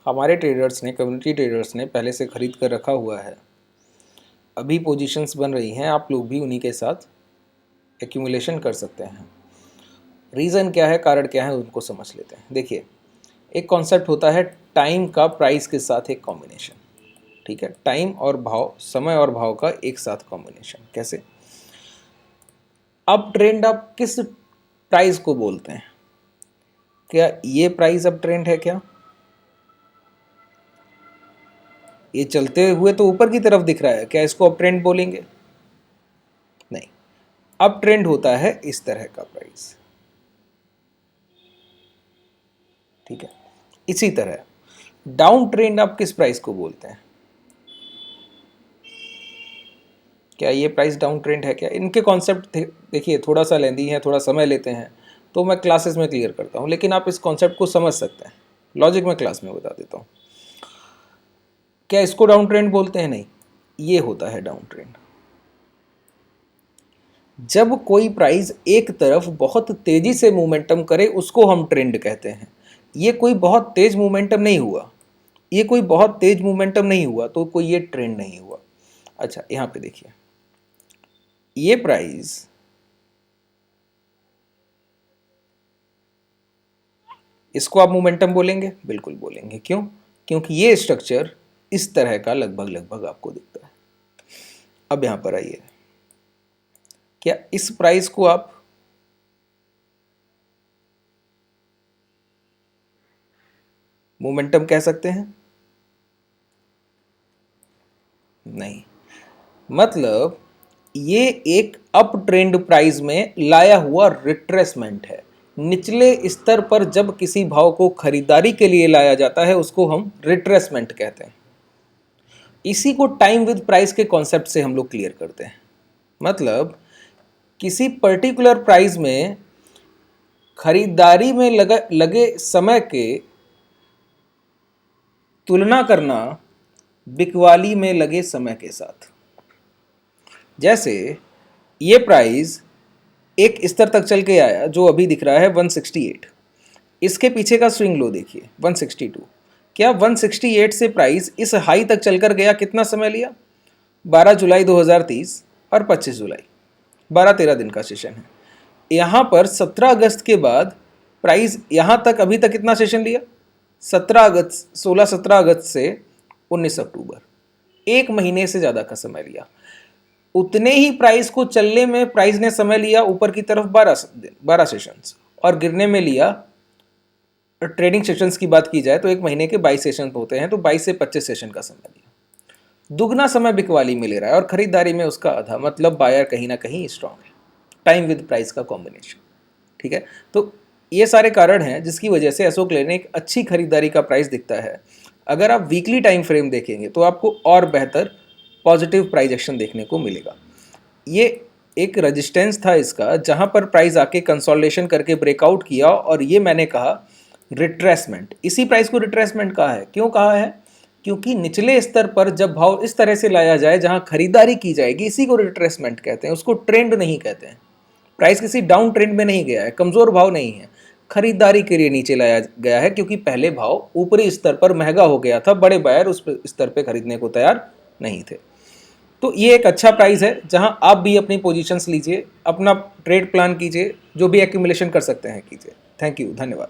हमारे ट्रेडर्स ने, community traders ने पहले से ख़रीद कर रखा हुआ है, अभी पोजीशंस बन रही हैं, आप लोग भी उन्हीं के साथ एक्यूमुलेशन कर सकते हैं। रीज़न क्या है, कारण क्या है, उनको समझ लेते हैं। देखिए, एक कॉन्सेप्ट होता है टाइम का प्राइस के साथ एक कॉम्बिनेशन, ठीक है। टाइम और भाव, समय और भाव का एक साथ कॉम्बिनेशन। कैसे? अप ट्रेंड आप किस प्राइस को बोलते हैं? क्या ये प्राइस अप ट्रेंड है? क्या ये चलते हुए तो ऊपर की तरफ दिख रहा है, क्या इसको अप ट्रेंड बोलेंगे? नहीं। अप ट्रेंड होता है इस तरह का प्राइस, ठीक है। इसी तरह डाउन ट्रेंड आप किस प्राइस को बोलते हैं? क्या ये प्राइस डाउन ट्रेंड है? क्या इनके कॉन्सेप्ट देखिए थोड़ा सा लेंदी है, थोड़ा समय लेते हैं, तो मैं क्लासेस में क्लियर करता हूँ, लेकिन आप इस कॉन्सेप्ट को समझ सकते हैं। लॉजिक में क्लास में बता देता हूँ। क्या इसको डाउन ट्रेंड बोलते हैं? नहीं, ये होता है डाउन ट्रेंड। जब कोई प्राइस एक तरफ बहुत तेजी से मोमेंटम करे उसको हम ट्रेंड कहते हैं। ये कोई बहुत तेज मोमेंटम नहीं हुआ, ये कोई बहुत तेज मोमेंटम नहीं हुआ तो कोई ये ट्रेंड नहीं हुआ। अच्छा, यहाँ पे देखिए, ये प्राइस इसको आप मोमेंटम बोलेंगे? बिल्कुल बोलेंगे। क्यों? क्योंकि ये स्ट्रक्चर इस तरह का लगभग लगभग आपको दिखता है। अब यहां पर आइए, क्या इस प्राइस को आप मोमेंटम कह सकते हैं? नहीं। मतलब ये एक अप ट्रेंड प्राइस में लाया हुआ रिट्रेसमेंट है। निचले स्तर पर जब किसी भाव को खरीदारी के लिए लाया जाता है उसको हम रिट्रेसमेंट कहते हैं। इसी को टाइम विद प्राइस के कॉन्सेप्ट से हम लोग क्लियर करते हैं। मतलब किसी पर्टिकुलर प्राइस में खरीदारी में लगे समय के तुलना करना बिकवाली में लगे समय के साथ। जैसे ये प्राइस एक स्तर तक चल के आया जो अभी दिख रहा है 168, इसके पीछे का स्विंग लो देखिए 162। क्या 168 से प्राइस इस हाई तक चलकर गया? कितना समय लिया? 12 जुलाई 2030 और 25 जुलाई, 12-13 दिन का सेशन है। यहाँ पर 17 अगस्त के बाद प्राइस यहाँ तक अभी तक कितना सेशन लिया? 17 अगस्त से 19 अक्टूबर, एक महीने से ज़्यादा का समय लिया। उतने ही प्राइस को चलने में प्राइस ने समय लिया ऊपर की तरफ 12 सेशंस, और गिरने में लिया, ट्रेडिंग सेशंस की बात की जाए तो एक महीने के 22 सेशन होते हैं, तो 22 से 25 सेशन का समय लिया। दुगना समय बिकवाली में ले रहा है और खरीदारी में उसका आधा। मतलब बायर कहीं ना कहीं स्ट्रांग है। टाइम विद प्राइस का कॉम्बिनेशन, ठीक है। तो ये सारे कारण हैं जिसकी वजह से अशोक लेलैंड एक अच्छी खरीदारी का प्राइस दिखता है। अगर आप वीकली टाइम फ्रेम देखेंगे तो आपको और बेहतर पॉजिटिव प्राइस एक्शन देखने को मिलेगा। ये एक रेजिस्टेंस था इसका, जहां पर प्राइस आके कंसोलिडेशन करके ब्रेकआउट किया, और ये मैंने कहा रिट्रेसमेंट। इसी प्राइस को रिट्रेसमेंट कहा है। क्यों कहा है? क्योंकि निचले स्तर पर जब भाव इस तरह से लाया जाए जहां खरीदारी की जाएगी, इसी को रिट्रेसमेंट कहते हैं, उसको ट्रेंड नहीं कहते हैं। प्राइस किसी डाउन ट्रेंड में नहीं गया है, कमजोर भाव नहीं है, खरीदारी के लिए नीचे लाया गया है, क्योंकि पहले भाव ऊपरी स्तर पर महंगा हो गया था, बड़े बायर उस स्तर पर खरीदने को तैयार नहीं थे। तो ये एक अच्छा प्राइस है जहां आप भी अपनी पोजीशंस लीजिए, अपना ट्रेड प्लान कीजिए, जो भी एक्यूमुलेशन कर सकते हैं कीजिए। थैंक यू, धन्यवाद।